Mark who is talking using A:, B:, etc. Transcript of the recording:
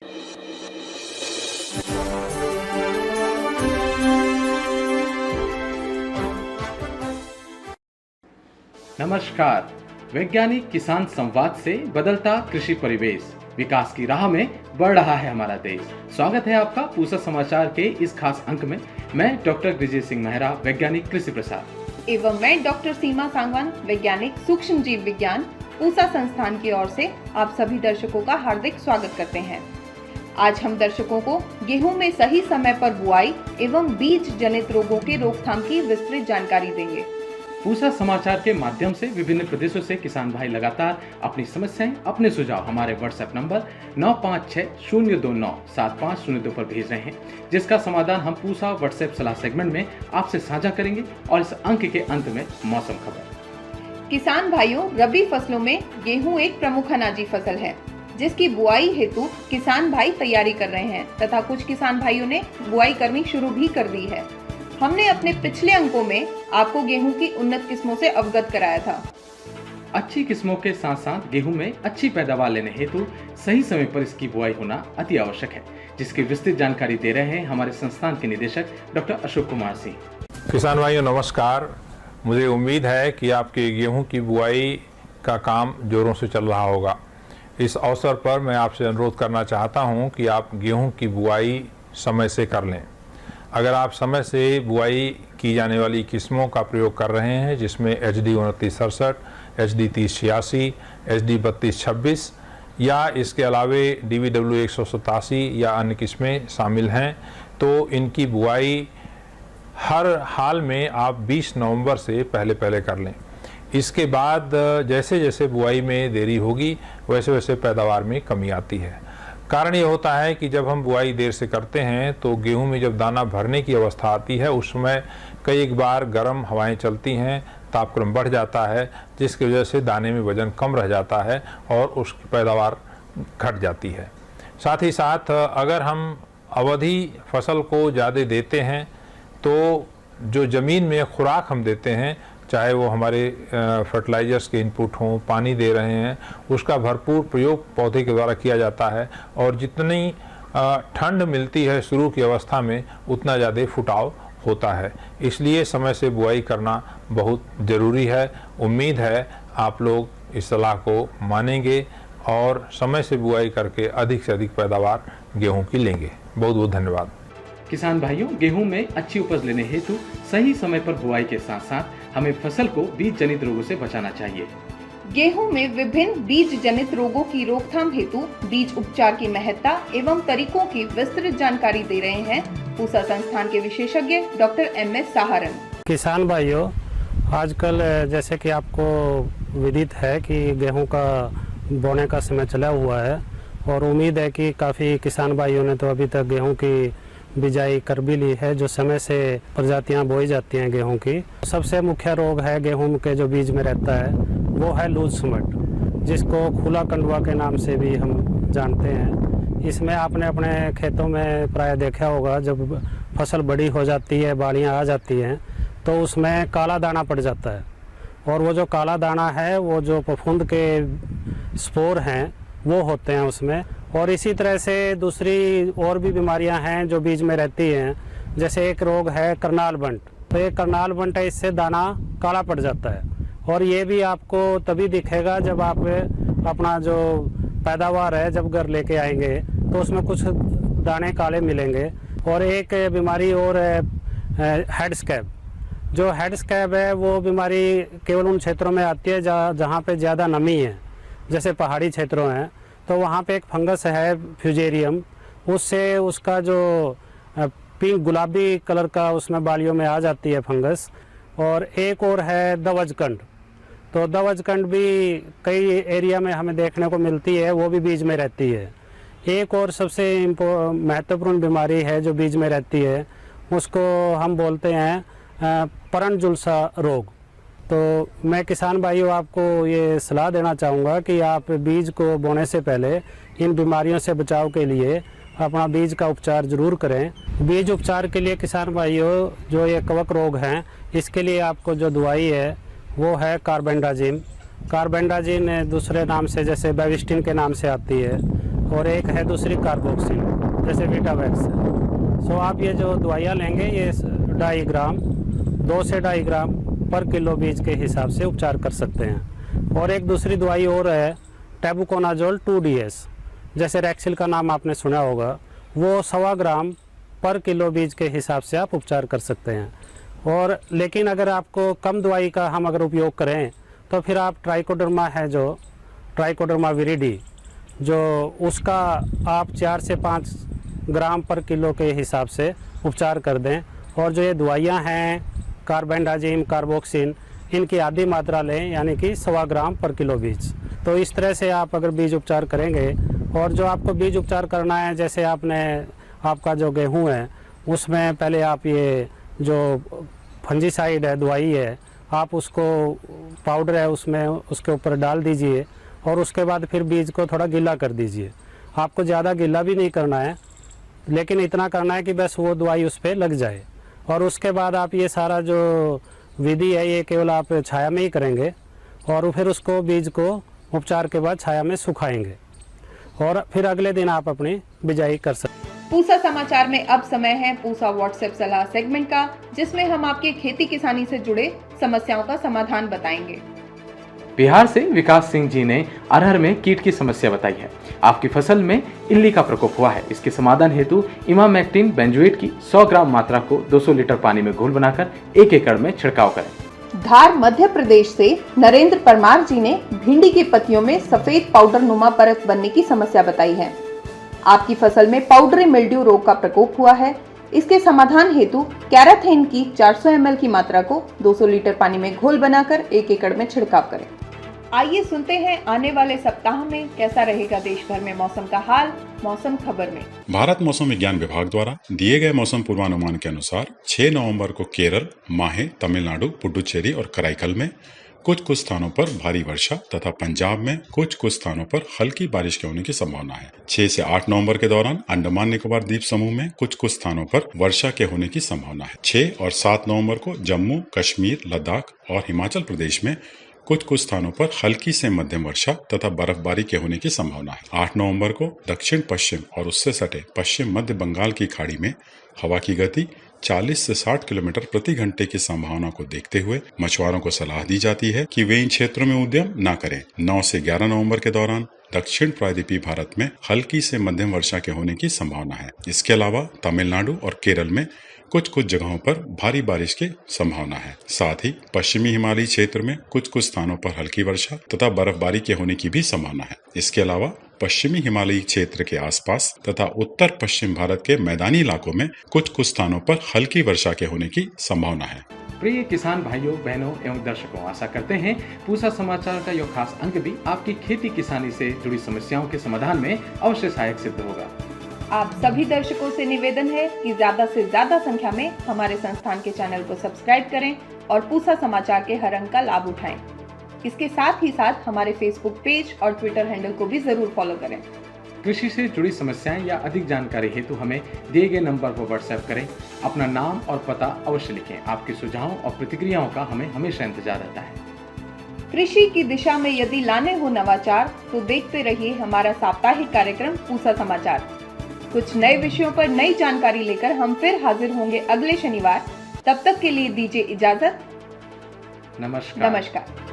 A: नमस्कार। वैज्ञानिक किसान संवाद से बदलता कृषि परिवेश, विकास की राह में बढ़ रहा है हमारा देश। स्वागत है आपका पूसा समाचार के इस खास अंक में। मैं डॉक्टर विजय सिंह मेहरा, वैज्ञानिक कृषि प्रसार,
B: एवं मैं डॉक्टर सीमा सांगवान, वैज्ञानिक सूक्ष्म जीव विज्ञान, पूसा संस्थान की ओर से आप सभी दर्शकों का हार्दिक स्वागत करते हैं। आज हम दर्शकों को गेहूं में सही समय पर बुआई एवं बीज जनित रोगों के रोकथाम की विस्तृत जानकारी देंगे।
A: पूसा समाचार के माध्यम से विभिन्न प्रदेशों से किसान भाई लगातार अपनी समस्याएं, अपने सुझाव हमारे व्हाट्सएप नंबर 9560297502 पर भेज रहे हैं, जिसका समाधान हम पूसा व्हाट्सएप सलाह सेगमेंट में आपसे साझा करेंगे। और इस अंक के अंत में मौसम खबर।
B: किसान भाइयों, रबी फसलों में गेहूं एक प्रमुख अनाजी फसल है, जिसकी बुआई हेतु किसान भाई तैयारी कर रहे हैं तथा कुछ किसान भाइयों ने बुआई करनी शुरू भी कर दी है। हमने अपने पिछले अंकों में आपको गेहूं की उन्नत किस्मों से अवगत कराया था।
A: अच्छी किस्मों के साथ साथ गेहूं में अच्छी पैदावार लेने हेतु सही समय पर इसकी बुआई होना अति आवश्यक है, जिसकी विस्तृत जानकारी दे रहे हैं हमारे संस्थान के निदेशक डॉक्टर अशोक कुमार सिंह।
C: किसान भाइयों नमस्कार। मुझे उम्मीद है कि आपके गेहूं की बुआई का काम जोरों से चल रहा होगा। इस अवसर पर मैं आपसे अनुरोध करना चाहता हूं कि आप गेहूं की बुआई समय से कर लें। अगर आप समय से बुआई की जाने वाली किस्मों का प्रयोग कर रहे हैं, जिसमें HD 2967, HD 3086, HD 3226 या इसके अलावे DVW 187 या अन्य किस्में शामिल हैं, तो इनकी बुआई हर हाल में आप 20 नवंबर से पहले कर लें। इसके बाद जैसे जैसे बुआई में देरी होगी, वैसे वैसे पैदावार में कमी आती है। कारण ये होता है कि जब हम बुआई देर से करते हैं तो गेहूं में जब दाना भरने की अवस्था आती है, उस समय कई एक बार गर्म हवाएं चलती हैं, तापक्रम बढ़ जाता है, जिसकी वजह से दाने में वजन कम रह जाता है और उसकी पैदावार घट जाती है। साथ ही साथ अगर हम अवधि फसल को ज़्यादा देते हैं तो जो ज़मीन में खुराक हम देते हैं, चाहे वो हमारे फर्टिलाइजर्स के इनपुट हों, पानी दे रहे हैं, उसका भरपूर प्रयोग पौधे के द्वारा किया जाता है और जितनी ठंड मिलती है शुरू की अवस्था में, उतना ज़्यादा फुटाव होता है। इसलिए समय से बुआई करना बहुत ज़रूरी है। उम्मीद है आप लोग इस सलाह को मानेंगे और समय से बुआई करके अधिक से अधिक पैदावार गेहूँ की लेंगे। बहुत बहुत धन्यवाद।
A: किसान भाइयों, गेहूं में अच्छी उपज लेने हेतु सही समय पर बुआई के साथ साथ हमें फसल को बीज जनित रोगों से बचाना चाहिए।
B: गेहूं में विभिन्न बीज जनित रोगों की रोकथाम हेतु बीज उपचार की महत्ता एवं तरीकों की विस्तृत जानकारी दे रहे हैं पूसा संस्थान के विशेषज्ञ डॉक्टर MS सहारन।
D: किसान भाइयों, आजकल जैसे कि आपको विदित है कि गेहूं का बोने का समय चला हुआ है और उम्मीद है कि काफ़ी किसान भाइयों ने तो अभी तक गेहूं की बिजाई कर भी ली है। जो समय से प्रजातियां बोई जाती हैं गेहूं की, सबसे मुख्य रोग है गेहूं के जो बीज में रहता है वो है लूज सुमट, जिसको खुला कंडुआ के नाम से भी हम जानते हैं। इसमें आपने अपने खेतों में प्राय देखा होगा, जब फसल बड़ी हो जाती है, बालियां आ जाती हैं, तो उसमें काला दाना पड़ जाता है और वो जो काला दाना है वो जो फफूंद के स्पोर हैं वो होते हैं उसमें। और इसी तरह से दूसरी और भी बीमारियां हैं जो बीज में रहती हैं, जैसे एक रोग है करनाल बंट। तो ये करनाल बंट है, इससे दाना काला पड़ जाता है और ये भी आपको तभी दिखेगा जब आप अपना जो पैदावार है जब घर लेके आएंगे तो उसमें कुछ दाने काले मिलेंगे। और एक बीमारी और है हेड स्कैब। जो हेड स्कैब है वो बीमारी केवल उन क्षेत्रों में आती है जहाँ पे ज़्यादा नमी है, जैसे पहाड़ी क्षेत्रों हैं, तो वहाँ पे एक फंगस है फ्यूजेरियम, उससे उसका जो पिंक गुलाबी कलर का उसमें बालियों में आ जाती है फंगस। और एक और है दवजकंड। तो दवजकंड भी कई एरिया में हमें देखने को मिलती है, वो भी बीज में रहती है। एक और सबसे महत्वपूर्ण बीमारी है जो बीज में रहती है, उसको हम बोलते हैं परनजुलसा रोग। तो मैं किसान भाइयों आपको ये सलाह देना चाहूँगा कि आप बीज को बोने से पहले इन बीमारियों से बचाव के लिए अपना बीज का उपचार जरूर करें। बीज उपचार के लिए किसान भाइयों, जो ये कवक रोग हैं, इसके लिए आपको जो दवाई है वो है कार्बेंडाजिम। कार्बेंडाजिन दूसरे नाम से जैसे बेविस्टिन के नाम से आती है और एक है दूसरी कार्बोक्सिल, जैसे वीटावैक्स है। सो आप ये जो दवाइयाँ लेंगे ये 2.5 ग्राम 2 से 2.5 ग्राम पर किलो बीज के हिसाब से उपचार कर सकते हैं। और एक दूसरी दवाई और है टेबुकोनाजोल 2DS, जैसे रैक्सिल का नाम आपने सुना होगा, वो 1.25 ग्राम पर किलो बीज के हिसाब से आप उपचार कर सकते हैं। और लेकिन अगर आपको कम दवाई का हम अगर उपयोग करें तो फिर आप ट्राइकोडर्मा है जो ट्राइकोडर्मा विरिडी, जो उसका आप 4 से 5 ग्राम पर किलो के हिसाब से उपचार कर दें। और जो ये दवाइयाँ हैं कार्बेंडाजिम, कार्बोक्सिन, इनकी आधी मात्रा लें, यानी कि 1.25 ग्राम पर किलो बीज। तो इस तरह से आप अगर बीज उपचार करेंगे, और जो आपको बीज उपचार करना है, जैसे आपका जो गेहूं है उसमें पहले आप ये जो फंजीसाइड है दवाई है, आप उसको पाउडर है उसमें उसके ऊपर डाल दीजिए और उसके बाद फिर बीज को थोड़ा गीला कर दीजिए। आपको ज़्यादा गीला भी नहीं करना है, लेकिन इतना करना है कि बस वो दवाई उस पर लग जाए। और उसके बाद आप ये सारा जो विधि है ये केवल आप छाया में ही करेंगे और फिर उसको बीज को उपचार के बाद छाया में सुखाएंगे और फिर अगले दिन आप अपनी बिजाई कर सकते हैं।
B: पूसा समाचार में अब समय है पूसा व्हाट्सएप सलाह सेगमेंट का, जिसमें हम आपके खेती किसानी से जुड़े समस्याओं का समाधान बताएंगे।
A: बिहार से विकास सिंह जी ने अरहर में कीट की समस्या बताई है। आपकी फसल में इल्ली का प्रकोप हुआ है। इसके समाधान हेतु इमामेक्टिन बेंजोएट की 100 ग्राम मात्रा को 200 लीटर पानी में घोल बनाकर 1 एकड़ में छिड़काव करें।
B: धार मध्य प्रदेश से नरेंद्र परमार जी ने भिंडी की पत्तियों में सफेद पाउडर नुमा परत बनने की समस्या बताई है। आपकी फसल में पाउडरी मिल्ड्यू रोग का प्रकोप हुआ है। इसके समाधान हेतु कैराथेन की 400 ml की मात्रा को 200 लीटर पानी में घोल बनाकर 1 एकड़ में छिड़काव करें। आइए सुनते हैं आने वाले सप्ताह में कैसा रहेगा देश भर में मौसम का हाल, मौसम खबर में।
E: भारत मौसम विज्ञान विभाग द्वारा दिए गए मौसम पूर्वानुमान के अनुसार 6 नवंबर को केरल, माहे, तमिलनाडु, पुडुचेरी और कराईकल में कुछ स्थानों पर भारी वर्षा तथा पंजाब में कुछ स्थानों पर हल्की बारिश के होने की संभावना है। 6 से 8 नवंबर के दौरान अंडमान निकोबार द्वीप समूह में कुछ स्थानों पर वर्षा के होने की संभावना है। 6 और 7 नवंबर को जम्मू, कश्मीर, लद्दाख और हिमाचल प्रदेश में कुछ स्थानों पर हल्की से मध्यम वर्षा तथा बर्फबारी के होने की संभावना है। 8 नवंबर को दक्षिण पश्चिम और उससे सटे पश्चिम मध्य बंगाल की खाड़ी में हवा की गति 40 से 60 किलोमीटर प्रति घंटे की संभावना को देखते हुए मछुआरों को सलाह दी जाती है कि वे इन क्षेत्रों में उद्यम न करें। 9 से 11 नवंबर के दौरान दक्षिण प्रायद्वीपीय भारत में हल्की से मध्यम वर्षा के होने की संभावना है। इसके अलावा तमिलनाडु और केरल में कुछ जगहों पर भारी बारिश की संभावना है। साथ ही पश्चिमी हिमालयी क्षेत्र में कुछ स्थानों पर हल्की वर्षा तथा बर्फबारी के होने की भी संभावना है। इसके अलावा पश्चिमी हिमालयी क्षेत्र के आसपास तथा उत्तर पश्चिम भारत के मैदानी इलाकों में कुछ स्थानों पर हल्की वर्षा के होने की संभावना है।
A: प्रिय किसान भाइयों, बहनों एवं दर्शकों, आशा करते हैं पूसा समाचार का यह खास अंक भी आपकी खेती किसानी से जुड़ी समस्याओं के समाधान में अवश्य सहायक सिद्ध होगा।
B: आप सभी दर्शकों से निवेदन है कि ज्यादा से ज्यादा संख्या में हमारे संस्थान के चैनल को सब्सक्राइब करें और पूसा समाचार के हर अंक का लाभ उठाएं। इसके साथ ही साथ हमारे फेसबुक पेज और ट्विटर हैंडल को भी जरूर फॉलो करें।
A: कृषि से जुड़ी समस्याएं या अधिक जानकारी हेतु हमें दिए गए नंबर पर व्हाट्सएप करें। अपना नाम और पता अवश्य लिखें। आपके सुझावों और प्रतिक्रियाओं का हमें हमेशा इंतजार रहता है।
B: कृषि की दिशा में यदि लाने हो नवाचार, तो देखते रहिए हमारा साप्ताहिक कार्यक्रम पूसा समाचार। कुछ नए विषयों पर नई जानकारी लेकर हम फिर हाजिर होंगे अगले शनिवार। तब तक के लिए दीजिए इजाजत।
A: नमस्कार।
B: नमस्कार।